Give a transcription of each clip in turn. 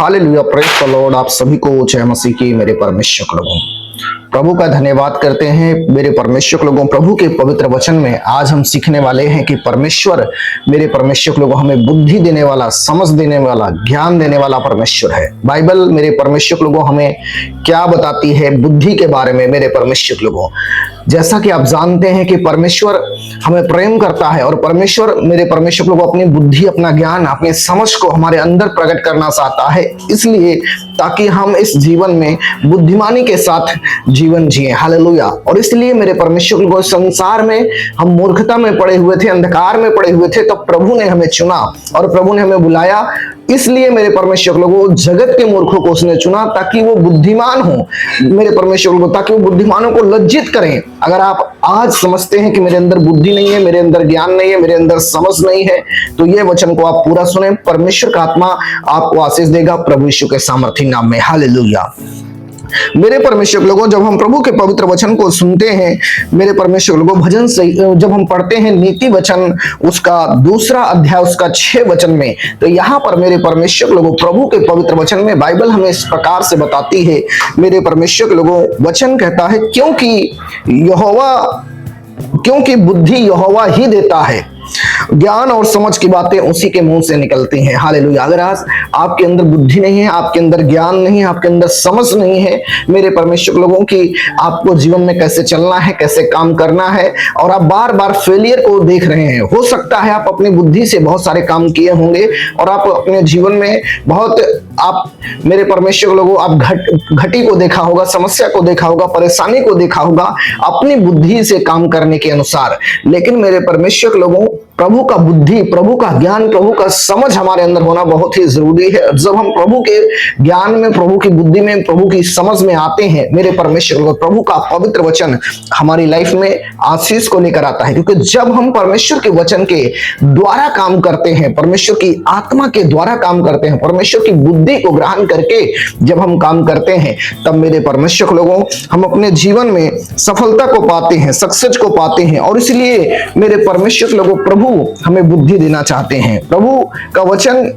Hallelujah, praise the Lord. आप सभी को जय मसीह की मेरे परमेश्वर के लोगों, प्रभु का धन्यवाद करते हैं। मेरे परमेश्वर के लोगों, प्रभु के पवित्र वचन में आज हम सीखने वाले हैं कि परमेश्वर, मेरे परमेश्वर के लोगों, हमें बुद्धि देने वाला, समझ देने वाला, ज्ञान देने वाला परमेश्वर है। बाइबल मेरे परमेश्वर के लोगों हमें क्या बताती है बुद्धि के बारे में। मेरे परमेश्वर के लोगों, जैसा कि आप जानते हैं कि परमेश्वर हमें प्रेम करता है और परमेश्वर, मेरे परमेश्वर के लोगों, अपनी बुद्धि, अपना ज्ञान, अपनी समझ को हमारे अंदर प्रकट करना चाहता है, इसलिए ताकि हम इस जीवन में बुद्धिमानी के साथ जीवन जिए। हालेलुया। और इसलिए मेरे परमेश्वर को, संसार में हम मूर्खता में पड़े हुए थे, अंधकार में पड़े हुए थे, तब प्रभु ने हमें चुना और प्रभु ने हमें बुलाया। इसलिए मेरे परमेश्वर लोगों, जगत के मूर्खों को उसने चुना ताकि वो बुद्धिमान हो। मेरे परमेश्वर लोगों, ताकि वो बुद्धिमानों को लज्जित करें। अगर आप आज समझते हैं कि मेरे अंदर बुद्धि नहीं है, मेरे अंदर ज्ञान नहीं है, मेरे अंदर समझ नहीं है, तो ये वचन को आप पूरा सुने। परमेश्वर का आत्मा आपको आशीष देगा प्रभु यीशु के सामर्थी नाम में। हालेलुया। मेरे परमेश्वर लोगों, जब हम प्रभु के पवित्र वचन को सुनते हैं, मेरे परमेश्वर लोगों, भजन से जब हम पढ़ते हैं नीति वचन उसका 2 अध्याय उसका 6 वचन में, तो यहाँ पर मेरे परमेश्वर लोगों, प्रभु के पवित्र वचन में बाइबल हमें इस प्रकार से बताती है। मेरे परमेश्वर के लोगों, वचन कहता है क्योंकि बुद्धि यहोवा ही देता है, ज्ञान और समझ की बातें उसी के मुंह से निकलती हैं। हालेलुया। अगर आज आपके अंदर बुद्धि नहीं है, आपके अंदर ज्ञान नहीं है, आपके अंदर समझ नहीं है, मेरे परमेश्वर लोगों की, आपको जीवन में कैसे चलना है, कैसे काम करना है, और आप बार बार फेलियर को देख रहे हैं। हो सकता है आप अपनी बुद्धि से बहुत सारे काम किए होंगे और आप अपने जीवन में बहुत, आप मेरे परमेश्वर लोगों, आप घटी को देखा होगा, समस्या को देखा होगा, परेशानी को देखा होगा अपनी बुद्धि से काम करने के अनुसार। लेकिन मेरे परमेश्वर लोगों, प्रभु का बुद्धि, प्रभु का ज्ञान, प्रभु का समझ हमारे अंदर होना बहुत ही जरूरी है। जब हम प्रभु के ज्ञान में, प्रभु की बुद्धि में, प्रभु की समझ में आते हैं, मेरे परमेश्वर को, प्रभु का पवित्र वचन हमारी लाइफ में आशीष को लेकर आता है। क्योंकि जब हम परमेश्वर के वचन के द्वारा काम करते हैं, परमेश्वर की आत्मा के द्वारा काम करते हैं, परमेश्वर की बुद्धि को ग्रहण करके जब हम काम करते हैं, तब मेरे परमेश्वर लोगों, हम अपने जीवन में सफलता को पाते हैं, सक्सेस को पाते हैं। और इसलिए मेरे परमेश्वर लोगों, प्रभु हमें बुद्धि देना चाहते हैं। प्रभु का वचन,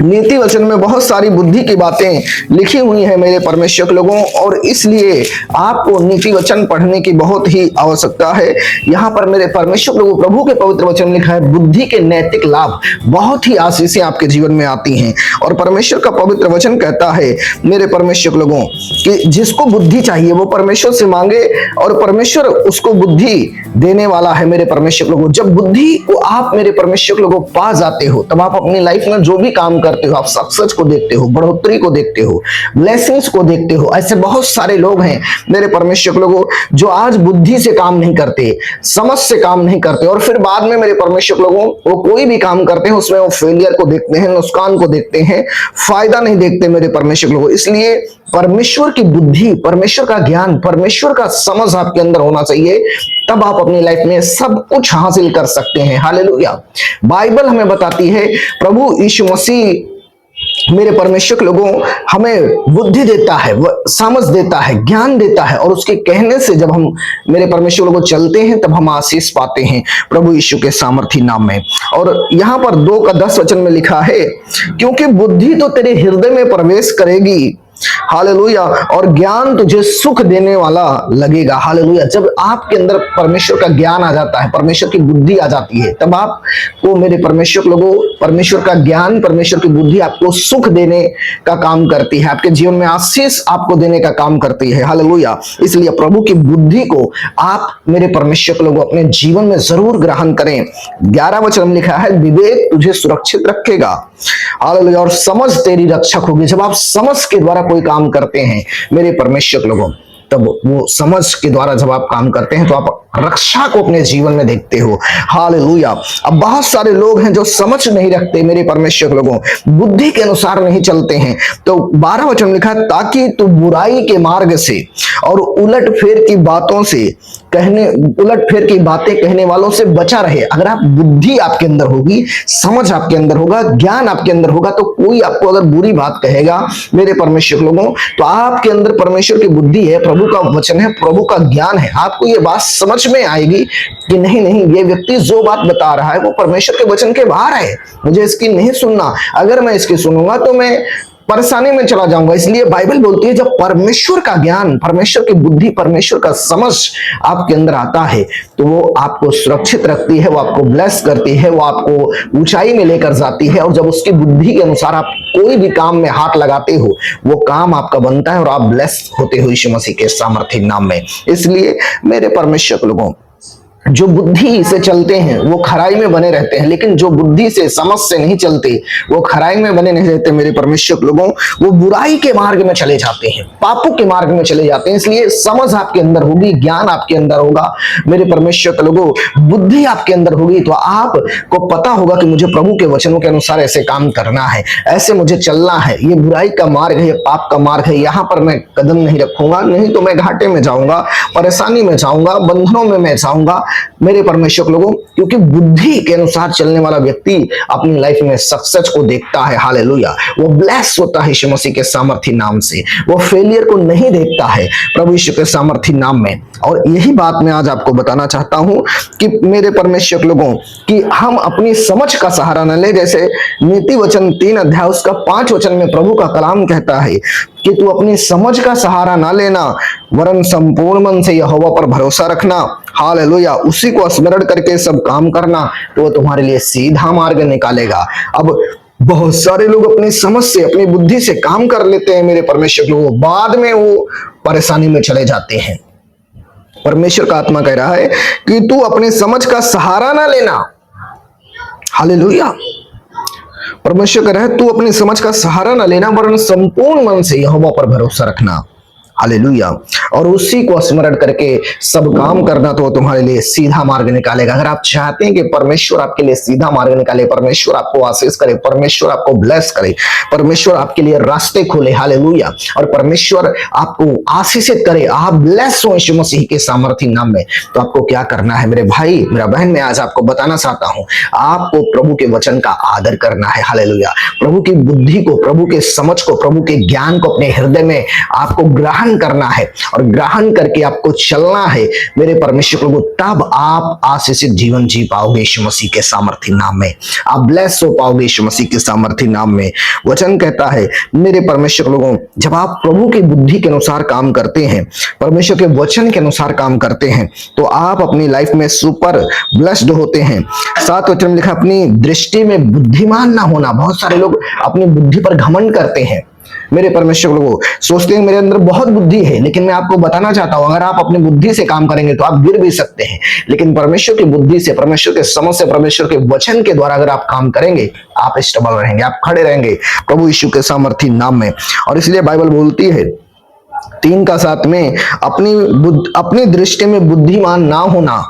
नीति वचन में बहुत सारी बुद्धि की बातें लिखी हुई हैं मेरे परमेश्वर के लोगों, और इसलिए आपको नीति वचन पढ़ने की बहुत ही आवश्यकता है। यहाँ पर मेरे परमेश्वर लोगों, प्रभु के पवित्र वचन में लिखा है, बुद्धि के नैतिक लाभ, बहुत ही आशीषें आपके जीवन में आती हैं। और परमेश्वर का पवित्र वचन कहता है मेरे परमेश्वर लोगों कि जिसको बुद्धि चाहिए वो परमेश्वर से मांगे और परमेश्वर उसको बुद्धि देने वाला है। मेरे परमेश्वर लोगों, जब बुद्धि को आप मेरे परमेश्वर लोगों पा जाते हो, तब आप अपनी लाइफ में जो भी काम करते हो, आप सक्सेस को देखते हो, बढ़ोतरी को देखते हो, ब्लेसिंग्स को देखते हो। ऐसे बहुत सारे लोग हैं मेरे परमेश्वर लोगों जो आज बुद्धि से काम नहीं करते, समझ से काम नहीं करते, और फिर बाद में मेरे परमेश्वर लोगों, वो कोई भी काम करते हैं उसमें वो फेलियर को देखते हैं, नुकसान को देखते हैं, फायदा नहीं देखते मेरे परमेश्वर लोगों। इसलिए परमेश्वर की बुद्धि, परमेश्वर का ज्ञान, परमेश्वर का समझ आपके अंदर होना चाहिए, तब आप अपनी लाइफ में सब कुछ हासिल कर सकते हैं। हालेलुया। बाइबल हमें बताती है, प्रभु यीशु मसीह मेरे परमेश्वर के लोगों हमें बुद्धि देता है, समझ देता है, ज्ञान देता है, और उसके कहने से जब हम मेरे परमेश्वर लोगों चलते हैं, तब हम आशीष पाते हैं प्रभु यीशु के सामर्थी नाम में। और यहाँ पर 2:10 वचन में लिखा है, क्योंकि बुद्धि तो तेरे हृदय में प्रवेश करेगी, हालेलुया, और ज्ञान तुझे सुख देने वाला लगेगा। हालेलुया। जब आपके अंदर परमेश्वर का ज्ञान आ जाता है, परमेश्वर की बुद्धि आ जाती है, तब आपको मेरे परमेश्वर लोगों, परमेश्वर का ज्ञान, परमेश्वर की बुद्धि आपको सुख देने का काम करती है, आपके जीवन में आशीष आपको देने का काम करती है। हालेलुया। इसलिए प्रभु की बुद्धि को आप मेरे परमेश्वर लोगों अपने जीवन में जरूर ग्रहण करें। 11 वचन में लिखा है, विवेक तुझे सुरक्षित रखेगा, हालेलुया, और समझ तेरी रक्षक होगी। जब आप समझ के द्वारा कोई काम करते हैं मेरे परमेश्वर लोगों, तब वो समझ के द्वारा जब आप काम करते हैं तो आप रक्षा को अपने जीवन में देखते हो। हालेलुया। अब बहुत सारे लोग हैं जो समझ नहीं रखते मेरे परमेश्वर लोगों, बुद्धि के अनुसार नहीं चलते हैं। तो 12 वचन लिखा है, ताकि तू बुराई के मार्ग से और उलट फेर की बातें कहने वालों से बचा रहे। अगर आप बुद्धि आपके अंदर होगी, समझ आपके अंदर होगा, ज्ञान आपके अंदर होगा, तो कोई आपको अगर बुरी बात कहेगा मेरे परमेश्वर लोगों, तो आपके अंदर परमेश्वर की बुद्धि है, प्रभु का वचन है, प्रभु का ज्ञान है, आपको ये बात समझ में आएगी कि नहीं, ये व्यक्ति जो बात बता रहा है वो परमेश्वर के वचन के बाहर है, मुझे इसकी नहीं सुनना। अगर मैं इसकी सुनूंगा तो मैं परेशानी में चला जाऊंगा। इसलिए बाइबल बोलती है जब परमेश्वर का ज्ञान, परमेश्वर की बुद्धि, परमेश्वर का समझ आपके अंदर आता है तो वो आपको सुरक्षित रखती है, वो आपको ब्लेस करती है, वो आपको ऊंचाई में लेकर जाती है। और जब उसकी बुद्धि के अनुसार आप कोई भी काम में हाथ लगाते हो वो काम आपका बनता है और आप ब्लेस होते हो यीशु मसीह के सामर्थ्य नाम में। इसलिए मेरे परमेश्वर के लोगों, जो बुद्धि से चलते हैं वो खराई में बने रहते हैं, लेकिन जो बुद्धि से, समझ से नहीं चलते वो खराई में बने नहीं रहते। मेरे परमेश्वर के लोगों, वो बुराई के मार्ग में चले जाते हैं, पापों के मार्ग में चले जाते हैं। इसलिए समझ आपके अंदर होगी, ज्ञान आपके अंदर होगा मेरे परमेश्वर के लोगों, बुद्धि आपके अंदर होगी तो आपको पता होगा कि मुझे प्रभु के वचनों के अनुसार ऐसे काम करना है, ऐसे मुझे चलना है। ये बुराई का मार्ग है, ये पाप का मार्ग है, यहाँ पर मैं कदम नहीं रखूंगा, नहीं तो मैं घाटे में जाऊंगा, परेशानी में जाऊंगा, बंधनों में मैं जाऊंगा मेरे परमेश्वर के लोगों। क्योंकि बुद्धि के अनुसार चलने वाला व्यक्ति अपनी लाइफ में सक्सेस को देखता है। हालेलुया, वो ब्लेस होता है यीशु मसीह के सामर्थ्य नाम से, वो फेलियर को नहीं देखता है प्रभु यीशु के सामर्थ्य नाम में। और यही बात मैं आज आपको बताना चाहता हूं कि मेरे परमेश्वर के लोगों, कि हम अपनी समझ का सहारा न ले। जैसे नीति वचन 3 अध्याय उसका 5 वचन में प्रभु का कलाम कहता है कि तू अपनी समझ का सहारा ना लेना, वरन संपूर्ण मन से यहोवा पर भरोसा रखना। हालेलुया, उसी को स्मरण करके सब काम करना तो वो तुम्हारे लिए सीधा मार्ग निकालेगा। अब बहुत सारे लोग अपनी समझ से, अपनी बुद्धि से काम कर लेते हैं मेरे परमेश्वर लोग, बाद में वो परेशानी में चले जाते हैं। परमेश्वर का आत्मा कह रहा है कि तू अपनी समझ का सहारा ना लेना। हालेलुया, परमेश्वर कह रहा है तू अपनी समझ का सहारा ना लेना, वरन संपूर्ण मन से यहोवा पर भरोसा रखना। हालेलुया, और उसी को स्मरण करके सब काम करना तो तुम्हारे लिए सीधा मार्ग निकालेगा। अगर आप चाहते हैं कि परमेश्वर आपके लिए सीधा मार्ग निकाले, परमेश्वर आपको आशीष करे, परमेश्वर आपको ब्लेस करे, परमेश्वर आपके लिए रास्ते खोले, हालेलुया, और परमेश्वर आपको आशीषित करे, आप ब्लेस हो यीशु मसीह के सामर्थ्य नाम में, तो आपको क्या करना है मेरे भाई, मेरा बहन, मैं आज आपको बताना चाहता हूं। आपको प्रभु के वचन का आदर करना है। हालेलुया, प्रभु की बुद्धि को, प्रभु के समझ को, प्रभु के ज्ञान को अपने हृदय में आपको ग्रहण करना है और ग्रहण करके आपको चलना है मेरे परमेश्वर को। तब आप आशीषित जीवन जी पाओगे यीशु मसीह के सामर्थ्य नाम में, आप ब्लेस हो पाओगे यीशु मसीह के सामर्थ्य नाम में। वचन कहता है मेरे परमेश्वर लोगों, जब आप प्रभु की बुद्धि के अनुसार काम करते हैं, परमेश्वर के वचन के अनुसार काम करते हैं, तो आप अपनी लाइफ में सुपर ब्लेस्ड होते हैं। 7 वचन में लिखा, अपनी दृष्टि में बुद्धिमान ना होना। बहुत सारे लोग अपनी बुद्धि पर घमंड करते हैं मेरे परमेश्वर लोगों, सोचते हैं मेरे अंदर बहुत बुद्धि है, लेकिन मैं आपको बताना चाहता हूं अगर आप अपनी बुद्धि से काम करेंगे तो आप गिर भी सकते हैं, लेकिन परमेश्वर की बुद्धि से, परमेश्वर के समझ से, परमेश्वर के वचन के द्वारा अगर आप काम करेंगे आप स्टेबल रहेंगे, आप खड़े रहेंगे प्रभु यीशु के सामर्थ्य नाम में। और इसलिए बाइबल बोलती है 3:7 में, अपनी दृष्टि में बुद्धिमान ना होना,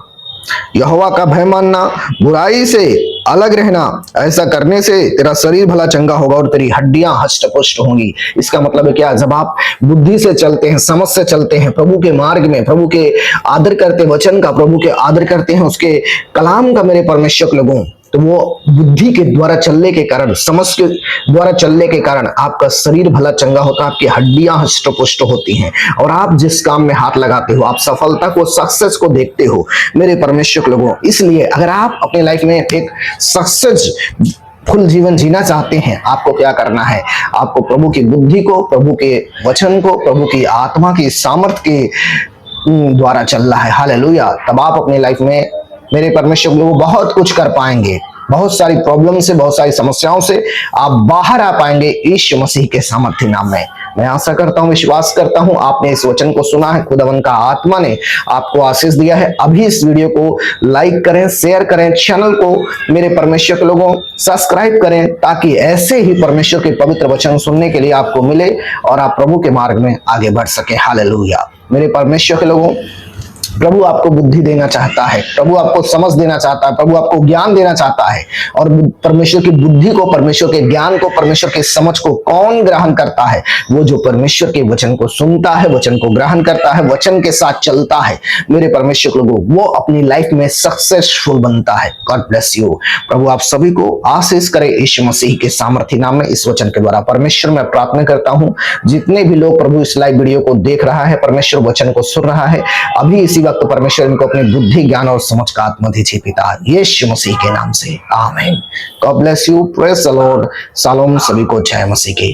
यहोवा का भय मानना, बुराई से अलग रहना। ऐसा करने से तेरा शरीर भला चंगा होगा और तेरी हड्डियां हष्ट पुष्ट होंगी। इसका मतलब है क्या? जब आप बुद्धि से चलते हैं, समझ से चलते हैं, प्रभु के मार्ग में, प्रभु के आदर करते, वचन का प्रभु के आदर करते हैं, उसके कलाम का मेरे परमेश्वर लोगों, तो वो बुद्धि के द्वारा चलने के कारण, समझ के द्वारा चलने के कारण आपका शरीर भला चंगा होता है, आपकी हड्डियां हष्ट पुष्ट होती हैं और आप जिस काम में हाथ लगाते हो आप सफलता को, सक्सेस को देखते हो मेरे परमेश्वर लोगों। इसलिए अगर आप अपनी लाइफ में एक सक्सेस फुल जीवन जीना चाहते हैं, आपको क्या करना है? आपको प्रभु की बुद्धि को, प्रभु के वचन को, प्रभु की आत्मा की सामर्थ्य के द्वारा चलना है। हालेलुया, तब आप अपनी लाइफ में मेरे परमेश्वर लोग बहुत कुछ कर पाएंगे। बहुत सारी प्रॉब्लम से, बहुत सारी समस्याओं से आप बाहर आ पाएंगे यीशु मसीह के सामर्थ्य नाम में। मैं आशा करता हूं, विश्वास करता हूं आपने इस वचन को सुना है, खुदावन का आत्मा ने आपको आशीष दिया है। अभी इस वीडियो को लाइक करें, शेयर करें, चैनल को मेरे परमेश्वर के लोगों सब्सक्राइब करें, ताकि ऐसे ही परमेश्वर के पवित्र वचन सुनने के लिए आपको मिले और आप प्रभु के मार्ग में आगे बढ़ सके। हालेलुया। मेरे परमेश्वर के लोगों, प्रभु आपको बुद्धि देना चाहता है, प्रभु आपको समझ देना चाहता है, प्रभु आपको ज्ञान देना चाहता है। और परमेश्वर की बुद्धि को, परमेश्वर के ज्ञान को, परमेश्वर के समझ को कौन ग्रहण करता है? वो जो परमेश्वर के वचन को सुनता है, वचन को ग्रहण करता है, वचन के साथ चलता है मेरे परमेश्वर लोगों, वो अपनी लाइफ में सक्सेसफुल बनता है। God bless you. प्रभु आप सभी को आशीष करे यीशु मसीह के सामर्थ्य नाम में। इस वचन के द्वारा परमेश्वर मैं प्रार्थना करता हूँ, जितने भी लोग प्रभु इस लाइव वीडियो को देख रहा है, परमेश्वर वचन को सुन रहा है, अभी इसी वक्त परमेश्वर इनको अपनी बुद्धि, ज्ञान और समझ का आत्मा दीजिए पिता, यीशु मसीह के नाम से, आमीन। God bless you. Praise the Lord. Shalom. सभी को जय मसीह की।